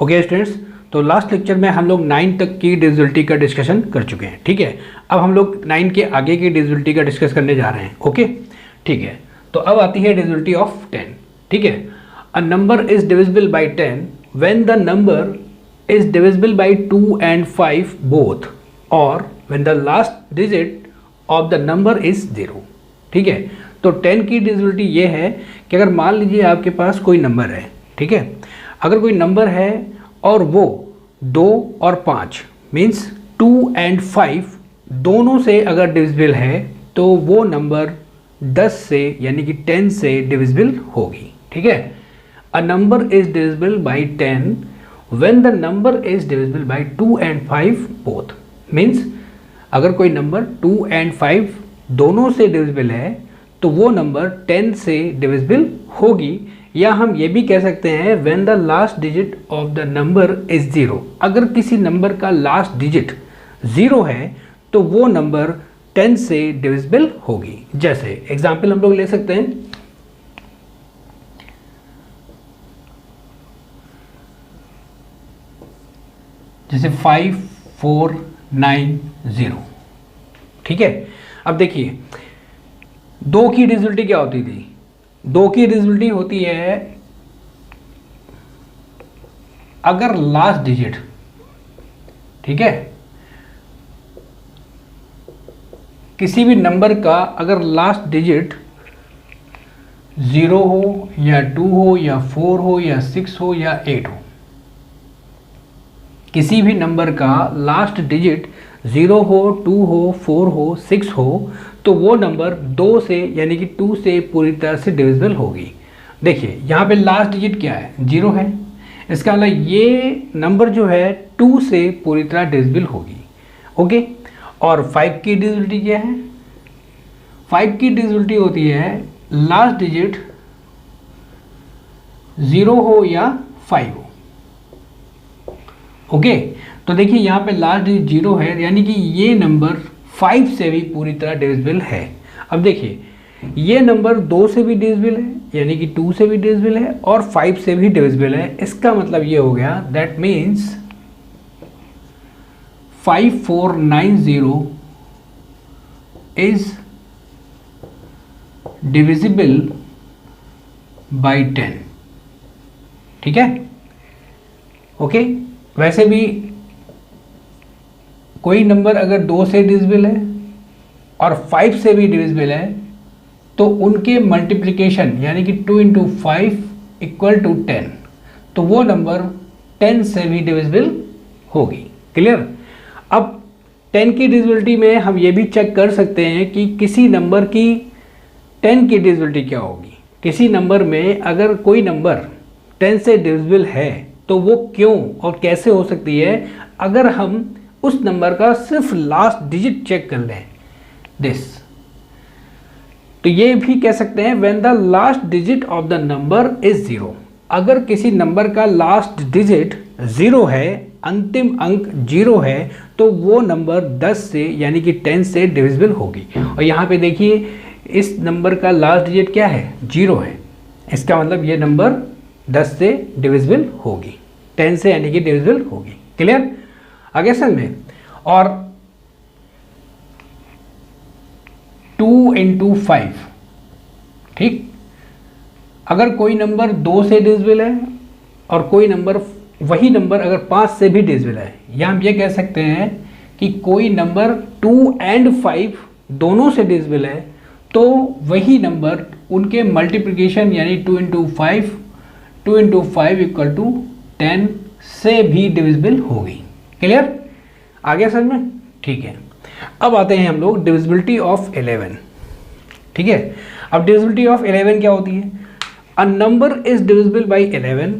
Okay students, तो last lecture में हम लोग 9 तक की डिविजिबिलिटी का डिस्कशन कर चुके हैं। ठीक है, अब हम लोग 9 के आगे की डिविजिबिलिटी का डिस्कस करने जा रहे हैं। ओके, ठीक है, तो अब आती है डिविजिबिलिटी ऑफ 10। ठीक है, a number is divisible by 10 when the number is divisible by 2 and 5 both, और when the last digit of the number is 0। ठीक है, तो 10 की डिविजिबिलिटी ये है कि अगर मान लीजिए आपके पास कोई नंबर है, ठीक है, अगर कोई नंबर है और वो 2 और 5 मीन्स 2 and 5 दोनों से अगर डिविजिबल है तो वो नंबर 10 से यानी कि 10 से डिविजिबल होगी। ठीक है, a number is divisible by 10 when the number is divisible by 2 and 5 both. Means अगर कोई नंबर 2 and 5 दोनों से डिविजिबल है तो वो नंबर 10 से डिविजिबल होगी, या हम ये भी कह सकते हैं when the last digit of the number is 0। अगर किसी नंबर का लास्ट डिजिट 0 है तो वो नंबर 10 से डिविजिबल होगी। जैसे एग्जाम्पल हम लोग ले सकते हैं, जैसे 5490। ठीक है, अब देखिए 2 की डिविजिबिलिटी क्या होती थी? 2 की डिविजिबिलिटी होती है अगर लास्ट डिजिट, ठीक है, किसी भी नंबर का अगर लास्ट डिजिट 0 हो या 2 हो या 4 हो या 6 हो या 8 हो, किसी भी नंबर का लास्ट डिजिट 0 हो, 2 हो, 4 हो, 6 हो, तो वो नंबर 2 से यानी कि 2 से पूरी तरह से डिविजिबल होगी। देखिए यहाँ पे लास्ट डिजिट क्या है? 0 है, इसका मतलब ये नंबर जो है 2 से पूरी तरह डिविजिबल होगी। ओके, और 5 की डिविजिबिलिटी क्या है? 5 की डिविजिबिलिटी होती है लास्ट डिजिट 0 हो या 5 हो। ओके, तो देखिए यहाँ पे लास्ट डिजिट 0 है यानी कि ये नंबर 5 से भी पूरी तरह डिविजिबल है। अब देखिए ये नंबर 2 से भी डिविजिबल है यानी कि 2 से भी डिविजिबल है और 5 से भी डिविजिबल है। इसका मतलब ये हो गया that means 5490 is divisible by 10। ठीक है, ओके, वैसे भी कोई नंबर अगर 2 से डिविजिबल है और 5 से भी डिविजिबल है तो उनके मल्टीप्लिकेशन यानी कि 2 into 5 इक्वल टू 10, तो वो नंबर 10 से भी डिविजिबल होगी। क्लियर? अब 10 की डिविजिबिलिटी में हम ये भी चेक कर सकते हैं कि किसी नंबर की 10 की डिविजिबिलिटी क्या होगी। किसी नंबर में अगर कोई नंबर 10 से डिविजिबल है तो वो क्यों और कैसे हो सकती है, अगर हम उस नंबर का सिर्फ लास्ट डिजिट चेक कर लें दिस, तो ये भी कह सकते हैं when the last digit of the number is 0। अगर किसी नंबर का लास्ट डिजिट 0 है, अंतिम अंक 0 है, तो वो नंबर 10 से यानी कि 10 से डिविजिबल होगी। और यहाँ पे देखिए इस नंबर का लास्ट डिजिट क्या है? 0 है, इसका मतलब ये नंबर 10 से डिविजिबल होगी, 10 से यानी कि डिविजिबल होगी। क्लियर? आगे समझ में? और 2 into 5, ठीक, अगर कोई नंबर 2 से डिविजिबल है और कोई नंबर, वही नंबर अगर 5 से भी डिविजिबल है, या हम ये कह सकते हैं कि कोई नंबर 2 and 5 दोनों से डिविजिबल है, तो वही नंबर उनके मल्टीप्लिकेशन यानी 2 into 5 इक्वल टू 10 से भी डिविजिबल होगी। क्लियर? आगे समझ में? ठीक है, अब आते हैं हम लोग डिविजिबिलिटी ऑफ 11। ठीक है, अब डिविजिबिलिटी ऑफ 11 क्या होती है? A number is divisible by 11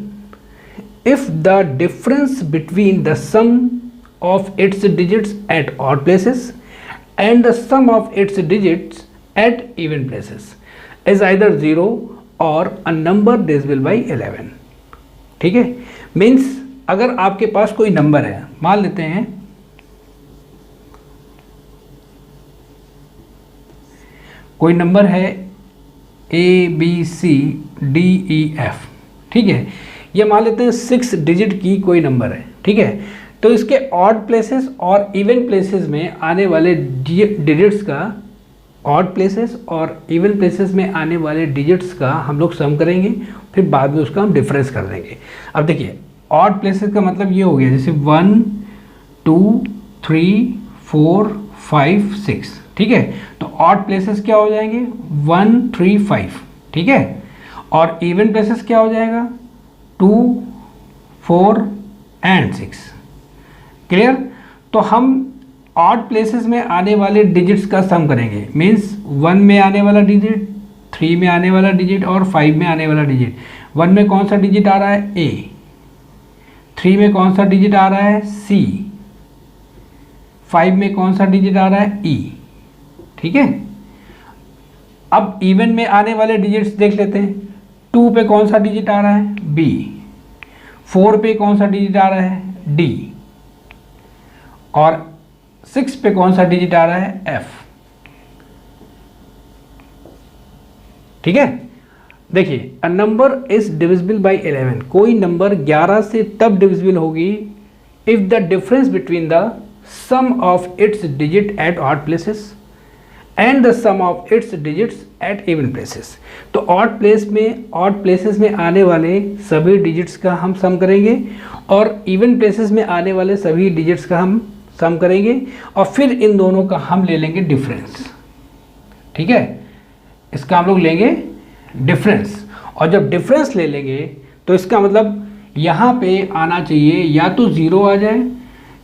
if the difference between the sum of its digits at odd places and the sum of its digits at even places is either 0 और a number divisible by 11। ठीक है, means अगर आपके पास कोई number है, मान लेते हैं कोई नंबर है ABCDEF, ठीक है, ये मान लेते हैं 6 डिजिट की कोई नंबर है, ठीक है। तो इसके ऑड प्लेसेस और इवन प्लेसेस में आने वाले डिजिट्स का, ऑड प्लेसेस और इवन प्लेसेस में आने वाले डिजिट्स का हम लोग सम करेंगे, फिर बाद में उसका हम डिफरेंस कर देंगे। अब देखिए ऑड प्लेसेस का मतलब ये हो गया, जैसे 1 2 3 4 5 6, ठीक है। तो ऑड प्लेसेस क्या हो जाएंगे 1 3 5, ठीक है। और इवन प्लेसेस क्या हो जाएगा 2 4 एंड 6, क्लियर। तो हम ऑड प्लेसेस में आने वाले डिजिट्स का सम करेंगे, मीन्स 1 में आने वाला डिजिट, 3 में आने वाला डिजिट और 5 में आने वाला डिजिट। 1 में कौन सा डिजिट आ रहा है A, 3 में कौन सा डिजिट आ रहा है C, 5 में कौन सा डिजिट आ रहा है E, ठीक है। अब इवन में आने वाले डिजिट्स देख लेते हैं। 2 पे कौन सा डिजिट आ रहा है B, 4 पे कौन सा डिजिट आ रहा है D, और 6 पे कौन सा डिजिट आ रहा है F, ठीक है। देखिए a number is divisible by 11, कोई नंबर 11 से तब डिविजिबल होगी if the difference between the sum of its digit at odd places and the sum of its digits at even places. तो ऑड प्लेसेस में आने वाले सभी डिजिट्स का हम सम करेंगे और इवन प्लेसेस में आने वाले सभी डिजिट्स का हम सम करेंगे और फिर इन दोनों का हम ले लेंगे डिफरेंस, ठीक है। इसका हम लोग लेंगे डिफरेंस, और जब डिफरेंस ले लेंगे तो इसका मतलब यहाँ पे आना चाहिए या तो 0 आ जाए,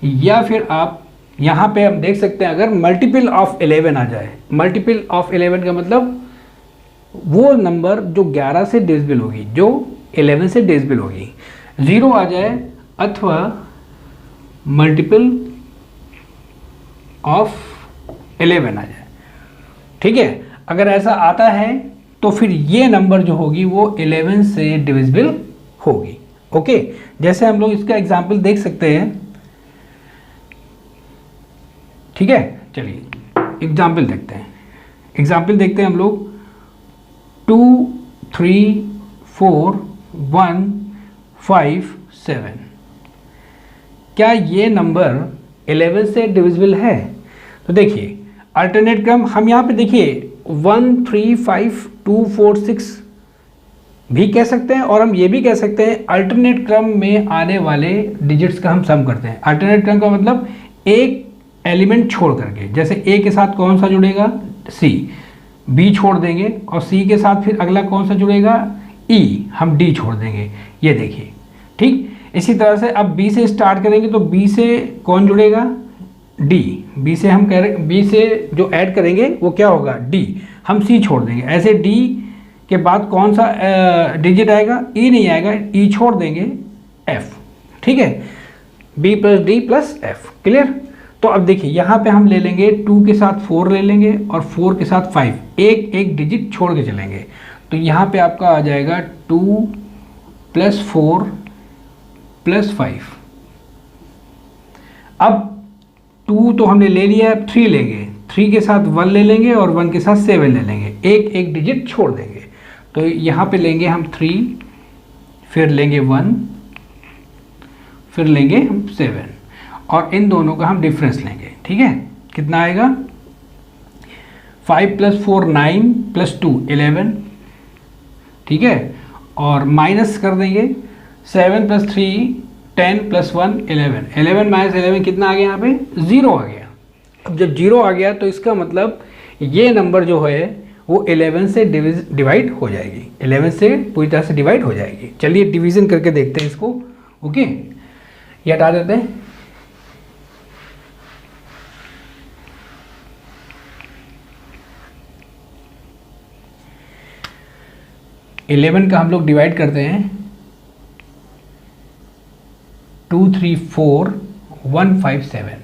या फिर आप यहाँ पे हम देख सकते हैं अगर मल्टीपल ऑफ 11 आ जाए। मल्टीपल ऑफ 11 का मतलब वो नंबर जो 11 से डिविजिबल होगी, जो 11 से डिविजिबल होगी, 0 आ जाए अथवा मल्टीपल ऑफ 11 आ जाए, ठीक है। अगर ऐसा आता है तो फिर ये नंबर जो होगी वो 11 से डिविजिबल होगी, ओके। जैसे हम लोग इसका एग्जाम्पल देख सकते हैं, ठीक है। चलिए एग्जाम्पल देखते हैं हम लोग 2 3 4 1 5 7। क्या ये नंबर 11 से डिविजिबल है? तो देखिए अल्टरनेट क्रम हम यहाँ पे देखिए 1 3 5 2 4 6 भी कह सकते हैं, और हम ये भी कह सकते हैं अल्टरनेट क्रम में आने वाले डिजिट्स का हम सम करते हैं। अल्टरनेट क्रम का मतलब एक एलिमेंट छोड़ करके, जैसे A के साथ कौन सा जुड़ेगा C, B छोड़ देंगे, और C के साथ फिर अगला कौन सा जुड़ेगा E, हम D छोड़ देंगे, ये देखिए, ठीक। इसी तरह से अब B से स्टार्ट करेंगे तो B से कौन जुड़ेगा D, B से हम कह रहे B से जो ऐड करेंगे वो क्या होगा D, हम C छोड़ देंगे। ऐसे D के बाद कौन सा डिजिट आएगा E नहीं आएगा, E छोड़ देंगे F, ठीक है। B plus D plus F, clear. तो अब देखिए यहाँ पे हम ले लेंगे 2 के साथ 4 ले लेंगे और 4 के साथ 5, एक डिजिट छोड़ के चलेंगे। तो यहाँ पे आपका आ जाएगा 2 प्लस 4 प्लस 5। अब 2 तो हमने ले लिया, 3 लेंगे, 3 के साथ 1 ले लेंगे और 1 के साथ 7 ले लेंगे, एक डिजिट छोड़ देंगे। तो यहाँ पे लेंगे हम 3, फिर लेंगे 1, फिर लेंगे हम 7, और इन दोनों का हम डिफरेंस लेंगे, ठीक है। कितना आएगा 5 प्लस 4 9 प्लस 2 11, ठीक है। और माइनस कर देंगे 7 प्लस 3 10 प्लस 1 11, 11 माइनस 11 कितना आ गया यहाँ पे 0 आ गया। अब जब 0 आ गया तो इसका मतलब ये नंबर जो है वो 11 से डिवाइड हो जाएगी, 11 से पूरी तरह से डिवाइड हो जाएगी। चलिए डिवीज़न करके देखते हैं इसको, ओके। ये हटा देते हैं। इलेवन का हम लोग डिवाइड करते हैं 2 3 4 1 5 7,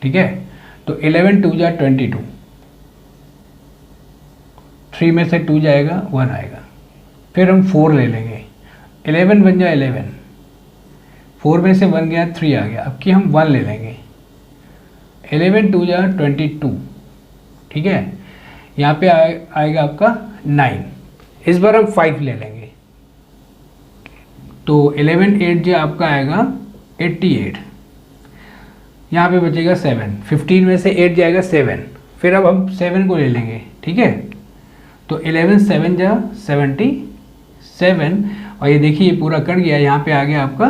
ठीक है। तो 11 2 जा 22, 3 में से 2 जाएगा 1 आएगा, फिर हम 4 ले लेंगे, 11 बन जाए 11, 4 में से 1 गया 3 आ गया। अब कि हम 1 ले लेंगे, 11 2 जा 22, ठीक है। यहाँ पे आएगा आपका 9, इस बार हम 5 ले लेंगे, तो 11 8 जो आपका आएगा 88, यहाँ पे बचेगा 7, 15 में से 8 जाएगा 7, फिर अब हम 7 को ले लेंगे, ठीक है। तो 11 7 जा 77, और ये देखिए ये पूरा कट गया, यहाँ पे आ गया आपका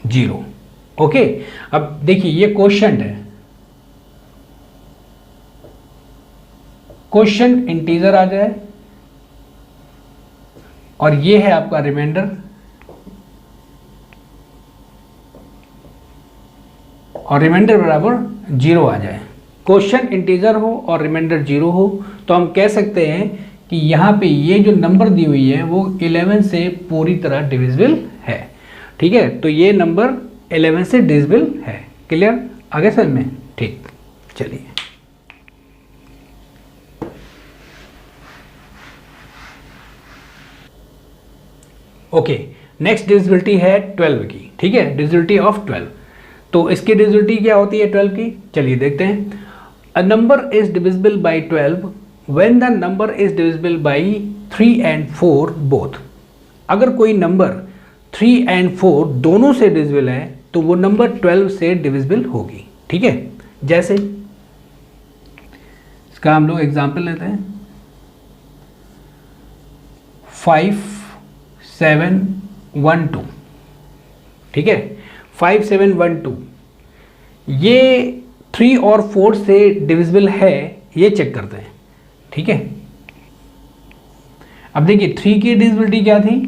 0। ओके, अब देखिए ये क्वोशंट है, क्वोशंट इंटीजर आ जाए और ये है आपका रिमाइंडर, और रिमाइंडर बराबर 0 आ जाए। क्वोशंट इंटीजर हो और रिमाइंडर 0 हो तो हम कह सकते हैं कि यहाँ पे ये जो नंबर दी हुई है वो 11 से पूरी तरह डिविजिबल है, ठीक है। तो ये नंबर 11 से डिविजिबल है। क्लियर, आगे समझ में? ठीक, चलिए ओके, नेक्स्ट डिविजिबिलिटी है 12 की, ठीक है, डिविजिबिलिटी ऑफ 12। तो इसकी डिविजिबिलिटी क्या होती है 12 की, चलिए देखते हैं। अ number is divisible by 12 when the number is divisible by 3 and 4 both. अगर कोई नंबर 3 and 4 दोनों से डिविजिबल है तो वो नंबर 12 से डिविजिबल होगी, ठीक है। जैसे इसका हम लोग एग्जांपल लेते हैं, 5 7 1 2, ठीक है, 5 7 1 2 ये 3 और 4 से डिविजिबल है, ये चेक करते हैं, ठीक है। अब देखिए 3 की डिविजिबिलिटी क्या थी,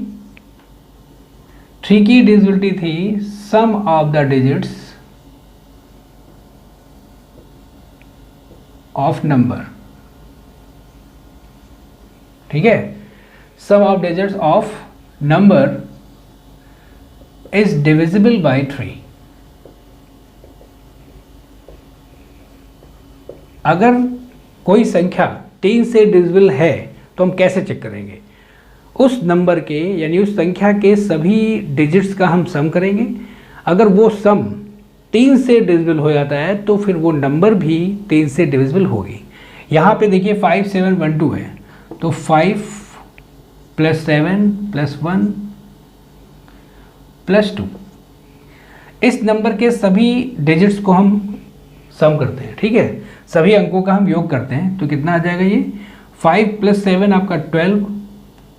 3 की डिविजिबिलिटी थी sum of the digits of number, ठीक है, sum of digits of number is divisible by 3। अगर कोई संख्या 3 से डिविजिबल है तो हम कैसे चेक करेंगे, उस नंबर के यानी उस संख्या के सभी डिजिट्स का हम सम करेंगे। अगर वो सम 3 से डिविजिबल हो जाता है तो फिर वो नंबर भी 3 से डिविजिबल होगी। यहाँ पे देखिए 5 7 1 2 है, तो 5 + 7 + 1 + 2, इस नंबर के सभी डिजिट्स को हम सम करते हैं, ठीक है, सभी अंकों का हम योग करते हैं, तो कितना आ जाएगा ये 5 + 7 आपका 12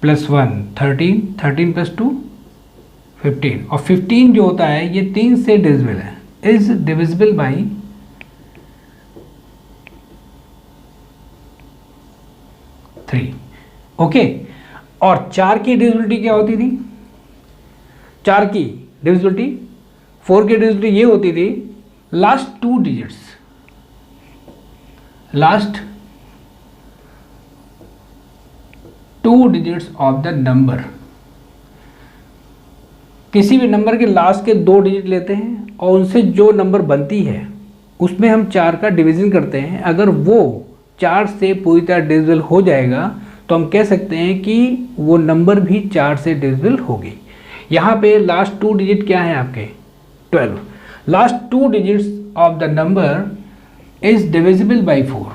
+ 1 13, 13 + 2 15, और 15 जो होता है ये 3 से डिविजिबल है, इज डिविजिबल बाई 3। ओके, और 4 की डिविजिबिलिटी क्या होती थी, 4 की डिविजिबिलिटी 4 की डिविजिबिलिटी ये होती थी last 2 digits, last 2 digits of the number. किसी भी नंबर के लास्ट के 2 डिजिट लेते हैं और उनसे जो नंबर बनती है उसमें हम 4 का डिवीजन करते हैं। अगर वो 4 से पूरी तरह डिविजिबल हो जाएगा तो हम कह सकते हैं कि वो नंबर भी 4 से डिविजिबल होगी। यहाँ पे लास्ट 2 डिजिट क्या है आपके 12, last 2 digits of the number is divisible by 4।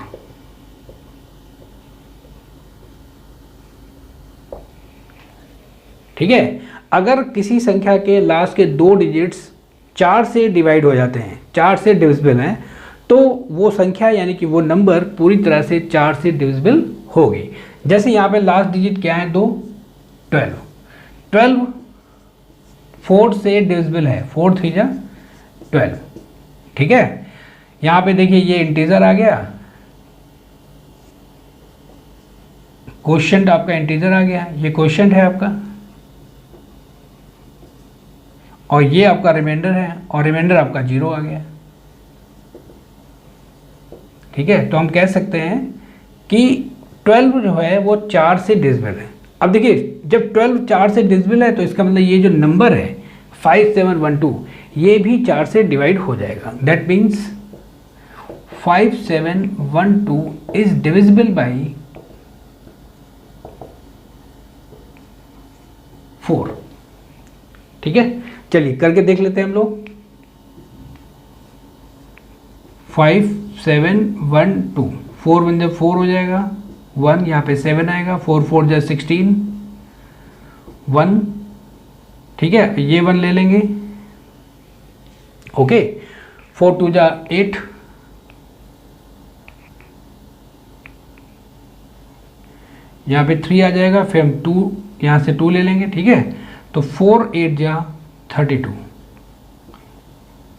ठीक है, अगर किसी संख्या के लास्ट के 2 डिजिट्स 4 से डिवाइड हो जाते हैं, 4 से डिविजिबल हैं, तो वो संख्या यानी कि वो नंबर पूरी तरह से 4 से डिविजिबल होगी। जैसे यहाँ पे लास्ट डिजिट क्या है 2, 12, 12 4 से डिविजिबल है, 4 3 जा 12। ठीक है, यहाँ पे देखिए ये इंटीजर आ गया, क्वोशिएंट आपका इंटीजर आ गया, ये क्वोशिएंट है आपका, और ये आपका रिमाइंडर है, और रिमाइंडर आपका 0 आ गया। ठीक है, तो हम कह सकते हैं कि 12 जो है वो 4 से डिविजिबल है। अब देखिए जब 12 4 से डिविजिबल है तो इसका मतलब ये जो नंबर है 5712 ये भी 4 से डिवाइड हो जाएगा। That means 5712 is divisible by 4। ठीक है, चलिए करके देख लेते हैं हम लोग। 5712 4 1 जब 4 हो जाएगा, 1, यहाँ पे 7 आएगा, 4 4 जा 16, 1, ठीक है, ये 1 ले लेंगे, ओके, 4 2 जा 8, यहाँ पे 3 आ जाएगा, फिर हम 2 यहाँ से 2 ले लेंगे, ठीक है, तो 4 8 जा 32,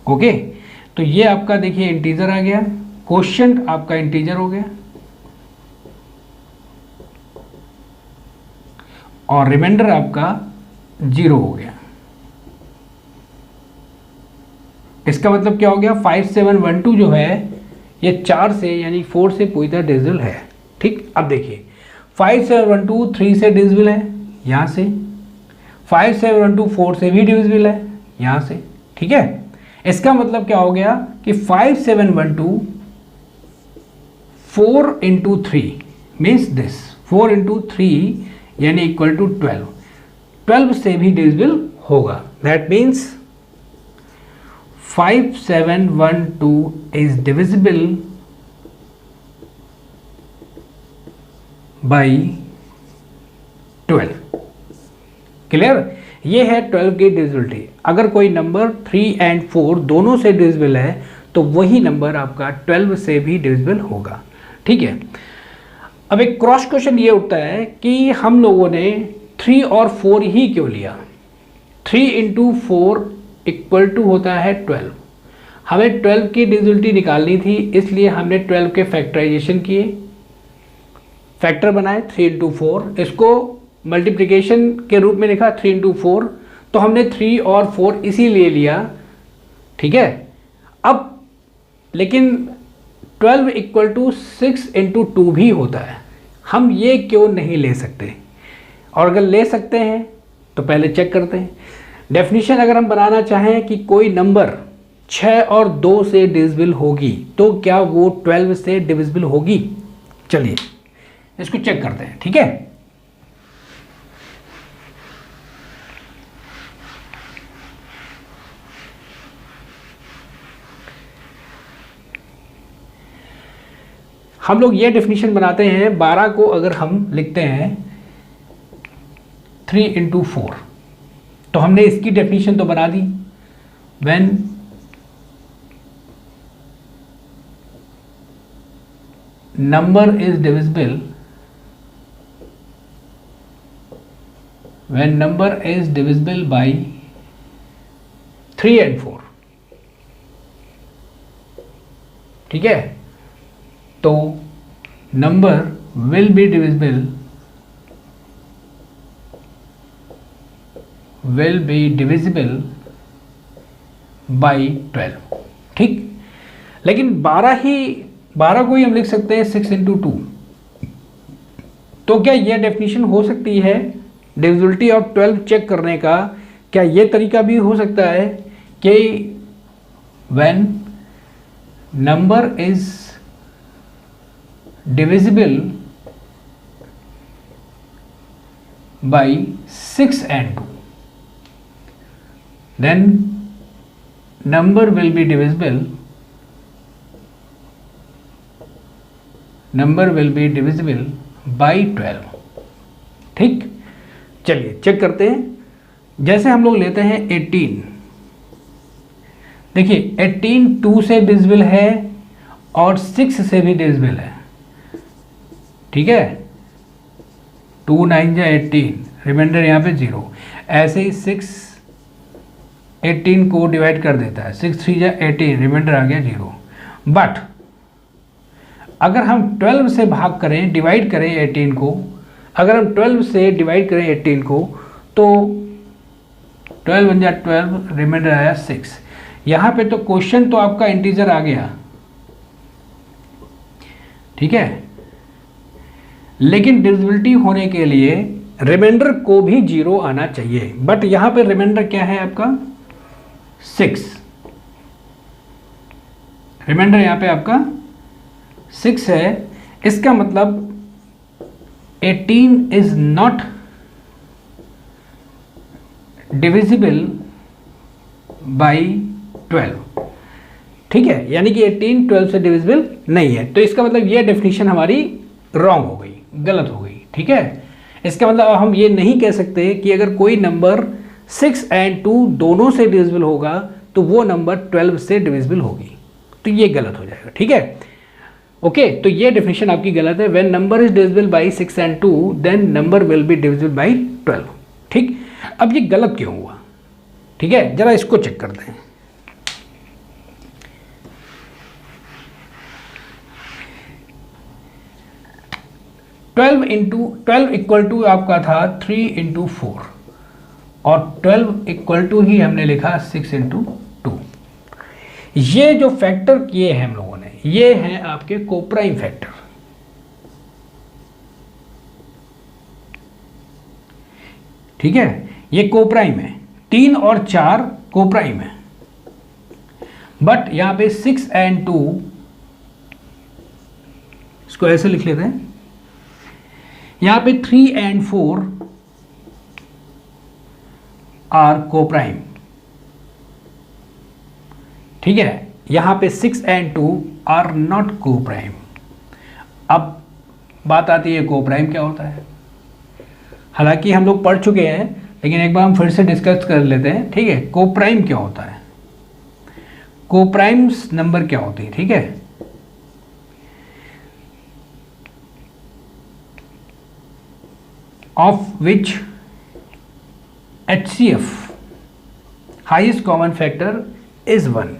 ओके। तो ये आपका देखिए इंटीजर आ गया, क्वोशिएंट आपका इंटीजर हो गया और रिमाइंडर आपका 0 हो गया। इसका मतलब क्या हो गया, 5712 जो है ये 4 से यानी 4 से पूरी तरह डिविजिबल है, ठीक। अब देखिए 5712 3 से डिविजिबल है, यहाँ से 5712 4 से भी डिविजिबल है, यहाँ से, ठीक है। इसका मतलब क्या हो गया कि 5712 4 इंटू 3 मीन्स दिस, 4 इंटू 3 यानी इक्वल टू 12, 12 से भी डिविजिबल होगा। That means 5712 is divisible by 12। Clear, ये है 12 की डिविजिबिलिटी। अगर कोई नंबर 3 एंड 4 दोनों से डिविजिबल है तो वही नंबर आपका 12 से भी डिविजिबल होगा, ठीक है। अब एक क्रॉस क्वेश्चन ये उठता है कि हम लोगों ने 3 और 4 ही क्यों लिया, 3 इंटू 4 इक्वल टू होता है 12। हमें 12 की डिविजिबिलिटी निकालनी थी, इसलिए हमने 12 के फैक्टराइजेशन किए, फैक्टर बनाए 3 इंटू 4, इसको मल्टीप्लिकेशन के रूप में लिखा 3 इंटू 4, तो हमने 3 और 4 इसीलिए लिया, ठीक है। अब लेकिन 12 इक्वल टू 6 इंटू 2 भी होता है, हम ये क्यों नहीं ले सकते, और अगर ले सकते हैं तो पहले चेक करते हैं। डेफिनेशन अगर हम बनाना चाहें कि कोई नंबर 6 और 2 से डिविजिबल होगी तो क्या वो 12 से डिविजिबल होगी, चलिए इसको चेक करते हैं, ठीक है। हम लोग ये डेफिनेशन बनाते हैं, 12 को अगर हम लिखते हैं 3 इंटू 4, तो हमने इसकी डेफिनेशन तो बना दी, when number is divisible, when number is divisible by 3 and 4, ठीक है, तो number will be divisible by 12, ठीक। लेकिन 12 को ही हम लिख सकते हैं 6 इंटू 2, तो क्या यह डेफिनेशन हो सकती है डिविजिबिलिटी ऑफ 12 चेक करने का? क्या यह तरीका भी हो सकता है कि when number is divisible by 6 and 2, then number will be divisible by 12, ठीक। चलिए चेक करते हैं। जैसे हम लोग लेते हैं 18, देखिए 18 2 से डिविजिबल है और 6 से भी डिविजिबल है, ठीक है, 2 9 जा 18, रिमाइंडर यहाँ पे 0। ऐसे ही 6 18 को डिवाइड कर देता है, 6 3 जा 18, रिमाइंडर आ गया 0। बट अगर हम 12 से भाग करें, डिवाइड करें 18 को, अगर हम 12 से डिवाइड करें 18 को, तो 12 1 जा 12, रिमाइंडर आया 6। यहाँ पे तो क्वेश्चन तो आपका इंटीजर आ गया, ठीक है, लेकिन डिविजिबिलिटी होने के लिए रिमाइंडर को भी 0 आना चाहिए। बट यहां पे रिमाइंडर क्या है आपका 6, रिमाइंडर यहां पे आपका 6 है। इसका मतलब 18 इज नॉट डिविजिबल बाई 12, ठीक है, यानी कि 18 12 से डिविजिबल नहीं है। तो इसका मतलब यह डेफिनेशन हमारी रॉन्ग हो गई। गलत हो गई। ठीक है, इसका मतलब अब हम ये नहीं कह सकते कि अगर कोई नंबर 6 एंड 2 दोनों से डिविजिबल होगा तो वो नंबर 12 से डिविजिबल होगी, तो ये गलत हो जाएगा। ठीक है, ओके, तो ये डेफिनेशन आपकी गलत है। When number is divisible by 6 and 2 then number will be divisible by 12। ठीक, अब ये गलत क्यों हुआ? ठीक है, जरा इसको चेक करते हैं। ट्वेल्व इक्वल टू आपका था 3 इंटू 4 और 12 इक्वल टू ही हमने लिखा 6 इंटू 2। ये जो फैक्टर किए हैं हम लोगों ने, ये हैं आपके कोप्राइम फैक्टर। ठीक है, ये कोप्राइम है, 3 और 4 कोप्राइम है, बट यहां पे 6 एंड 2, इसको ऐसे लिख लेते हैं, यहां पे 3 एंड 4 आर कोप्राइम। ठीक है, यहां पे 6 एंड 2 आर नॉट कोप्राइम। अब बात आती है कोप्राइम क्या होता है। हालांकि हम लोग पढ़ चुके हैं, लेकिन एक बार हम फिर से डिस्कस कर लेते हैं। ठीक है, कोप्राइम क्या होता है, कोप्राइम्स नंबर क्या होती है। ठीक है, of which HCF highest common factor is 1।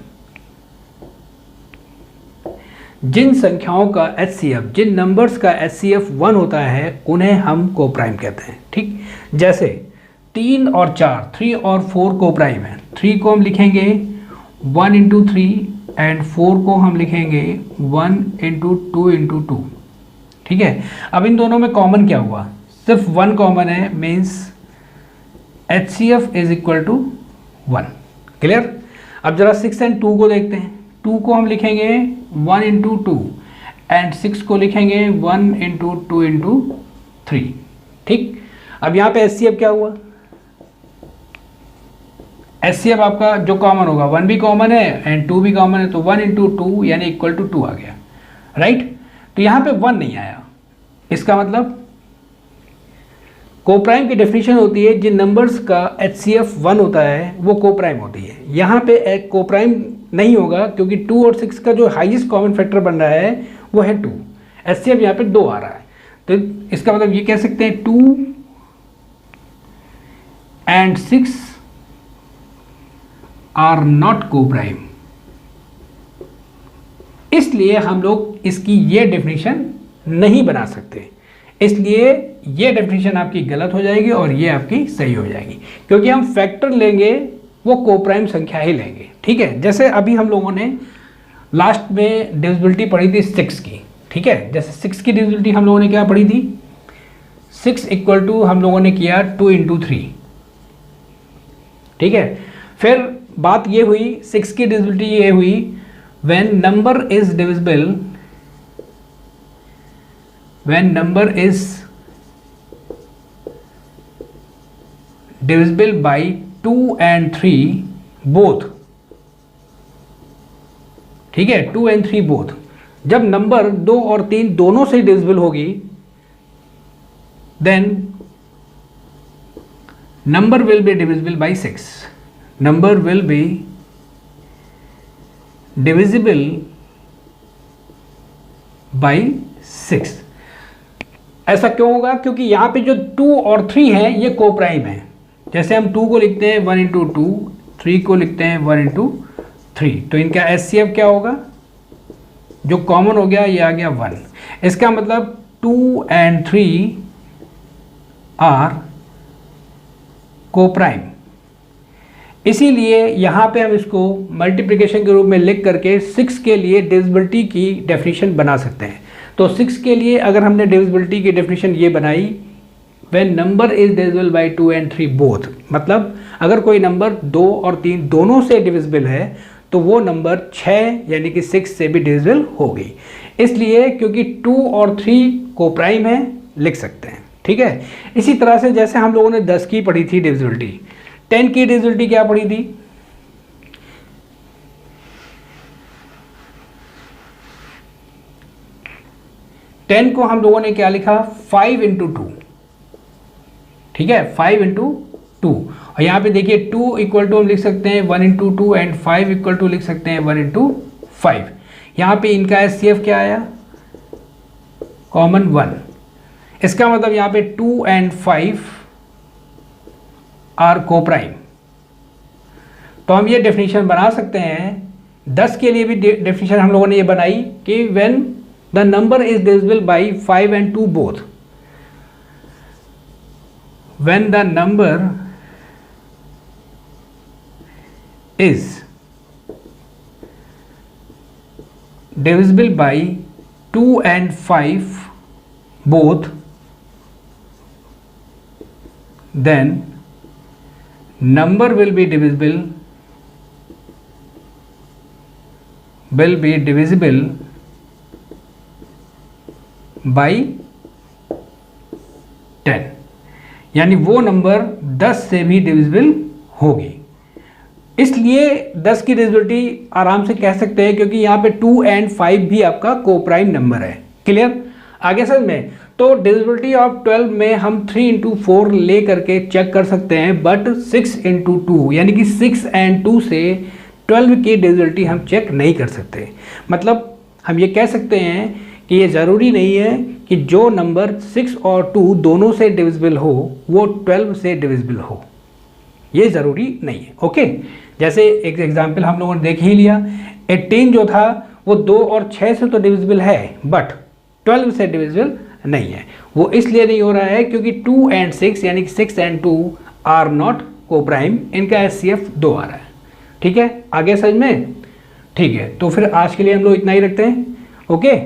जिन संख्याओं का HCF, जिन नंबर्स का HCF 1 होता है उन्हें हम कोप्राइम कहते हैं। ठीक, जैसे 3 और 4, 3 और 4 कोप्राइम है। 3 को हम लिखेंगे 1 इंटू 3 एंड 4 को हम लिखेंगे 1 इंटू 2 इंटू 2। ठीक है, अब इन दोनों में कॉमन क्या हुआ, सिर्फ 1 कॉमन है, means HCF is equal to 1। Clear. अब जरा 6 एंड 2 को देखते हैं। 2 को हम लिखेंगे 1 इंटू 2 एंड 6 को लिखेंगे 1 इंटू 2 इंटू 3। ठीक, अब यहाँ पे HCF क्या हुआ, HCF आपका जो कॉमन होगा, 1 भी कॉमन है एंड 2 भी कॉमन है, तो 1 इंटू 2 यानी इक्वल टू 2 आ गया। राइट, तो यहाँ पे 1 नहीं आया, इसका मतलब कोप्राइम की डेफिनेशन होती है जिन नंबर्स का HCF 1 होता है वो कोप्राइम होती है। यहाँ पे एक कोप्राइम नहीं होगा क्योंकि 2 और 6 का जो हाईएस्ट कॉमन फैक्टर बन रहा है वो है 2, HCF यहाँ पे 2 आ रहा है, तो इसका मतलब ये कह सकते हैं 2 एंड 6 आर नॉट कोप्राइम। इसलिए हम लोग इसकी ये डेफिनेशन नहीं बना सकते, इसलिए ये डेफिनेशन आपकी गलत हो जाएगी और ये आपकी सही हो जाएगी, क्योंकि हम फैक्टर लेंगे वो कोप्राइम संख्या ही लेंगे। ठीक है, जैसे अभी हम लोगों ने लास्ट में डिविजिबिलिटी पढ़ी थी 6 की। ठीक है, जैसे 6 की डिविजिबिलिटी हम लोगों ने क्या पढ़ी थी, 6 इक्वल टू हम लोगों ने किया 2 इंटू 3। ठीक है, फिर बात ये हुई 6 की डिविजिबिलिटी ये हुई when number is divisible, when number is divisible by 2 and 3 both। ठीक है, 2 and 3 both, जब नंबर 2 और 3 दोनों से डिविजिबल होगी then number will be divisible by 6। number will be divisible by 6। ऐसा क्यों होगा, क्योंकि यहाँ पे जो 2 और 3 है ये कोप्राइम है। जैसे हम 2 को लिखते हैं 1 इंटू 2, 3 को लिखते हैं 1 इंटू 3, तो इनका HCF क्या होगा, जो कॉमन हो गया ये आ गया 1। इसका मतलब 2 एंड 3 आर कोप्राइम। इसीलिए यहाँ पे हम इसको मल्टीप्लिकेशन के रूप में लिख करके 6 के लिए डिविजिबिलिटी की डेफिनेशन बना सकते हैं। तो 6 के लिए अगर हमने डिविजिबिलिटी की डेफिनेशन ये बनाई, when number is divisible bye 2 and 3 both, मतलब अगर कोई नंबर 2 और 3 दोनों से डिविजिबल है तो वो नंबर 6 यानी कि 6 से भी डिविजिबल होगी। इसलिए क्योंकि 2 और 3 कोप्राइम है, लिख सकते हैं। ठीक है, इसी तरह से जैसे हम लोगों ने 10 की पढ़ी थी डिविजिबिलिटी, 10 की डिविजिबिलिटी क्या पढ़ी थी, 10 को हम लोगों ने क्या लिखा, 5 इंटू 2, ठीक है, 5 इंटू 2। और यहाँ पे देखिए 2 इक्वल टू हम लिख सकते हैं 1 इंटू 2 एंड 5 इक्वल टू लिख सकते हैं 1 इंटू 5। यहाँ पे इनका HCF क्या आया, कॉमन 1। इसका मतलब यहाँ पे 2 एंड 5 आर कोप्राइम। तो हम ये डेफिनेशन बना सकते हैं, 10 के लिए भी डेफिनेशन हम लोगों ने ये बनाई कि when the number is divisible bye 5 and 2 both, when the number is divisible by 2 and 5 both, then number will be divisible by 10, यानी वो नंबर 10 से भी डिविजिबल होगी। इसलिए 10 की डिविजिबिलिटी आराम से कह सकते हैं, क्योंकि यहाँ पे 2 एंड 5 भी आपका कोप्राइम नंबर है। क्लियर, आगे समझ में। तो डिविजिबिलिटी ऑफ 12 में हम 3 इंटू 4 ले करके चेक कर सकते हैं, बट 6 इंटू 2 यानी कि 6 एंड 2 से 12 की डिविजिबिलिटी हम चेक नहीं कर सकते। मतलब हम ये कह सकते हैं कि ये ज़रूरी नहीं है कि जो नंबर 6 और 2 दोनों से डिविजिबल हो वो 12 से डिविजिबल हो, ये ज़रूरी नहीं है। ओके, जैसे एक एग्जांपल हम लोगों ने देख ही लिया, 18 जो था वो 2 और 6 से तो डिविजिबल है, बट 12 से डिविजिबल नहीं है। वो इसलिए नहीं हो रहा है क्योंकि 2 एंड 6 यानी कि 6 एंड 2 आर नॉट कोप्राइम, इनका HCF 2 आ रहा है। ठीक है, आगे समझ में। ठीक है, तो फिर आज के लिए हम लोग इतना ही रखते हैं। ओके।